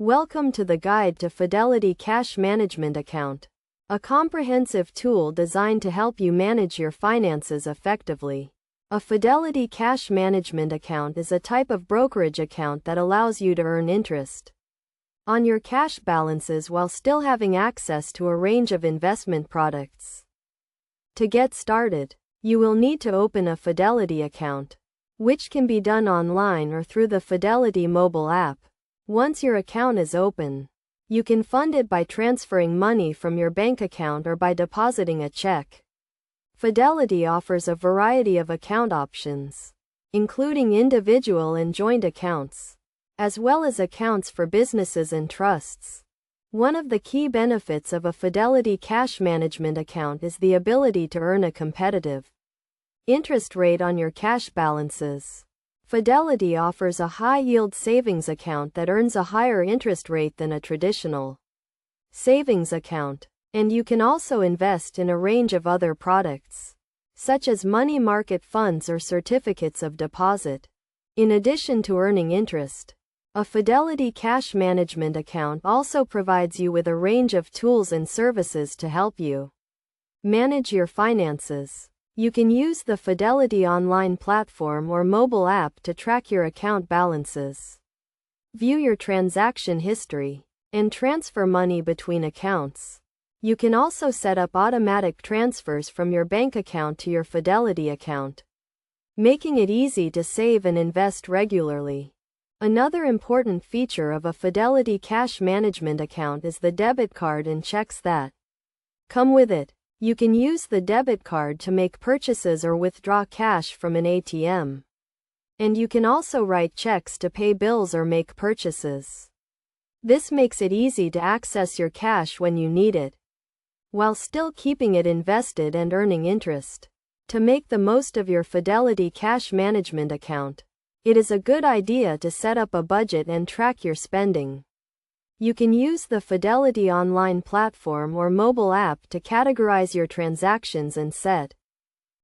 Welcome to the Guide to Fidelity Cash Management Account, a comprehensive tool designed to help you manage your finances effectively. A Fidelity Cash Management Account is a type of brokerage account that allows you to earn interest on your cash balances while still having access to a range of investment products. To get started, you will need to open a Fidelity account, which can be done online or through the Fidelity mobile app. Once your account is open, you can fund it by transferring money from your bank account or by depositing a check. Fidelity offers a variety of account options, including individual and joint accounts, as well as accounts for businesses and trusts. One of the key benefits of a Fidelity cash management account is the ability to earn a competitive interest rate on your cash balances. Fidelity offers a high-yield savings account that earns a higher interest rate than a traditional savings account, and you can also invest in a range of other products, such as money market funds or certificates of deposit. In addition to earning interest, a Fidelity cash management account also provides you with a range of tools and services to help you manage your finances. You can use the Fidelity online platform or mobile app to track your account balances, view your transaction history, and transfer money between accounts. You can also set up automatic transfers from your bank account to your Fidelity account, making it easy to save and invest regularly. Another important feature of a Fidelity cash management account is the debit card and checks that come with it. You can use the debit card to make purchases or withdraw cash from an ATM. And you can also write checks to pay bills or make purchases. This makes it easy to access your cash when you need it, while still keeping it invested and earning interest. To make the most of your Fidelity cash management account, it is a good idea to set up a budget and track your spending. You can use the Fidelity online platform or mobile app to categorize your transactions and set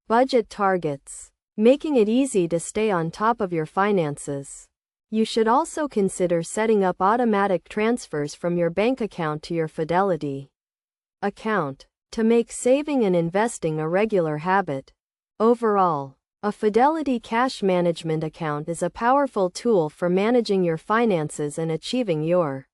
budget targets, making it easy to stay on top of your finances. You should also consider setting up automatic transfers from your bank account to your Fidelity account to make saving and investing a regular habit. Overall, a Fidelity cash management account is a powerful tool for managing your finances and achieving your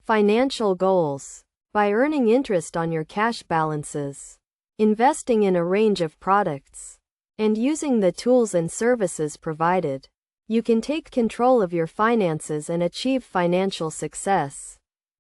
financial goals. By earning interest on your cash balances, investing in a range of products, and using the tools and services provided, you can take control of your finances and achieve financial success.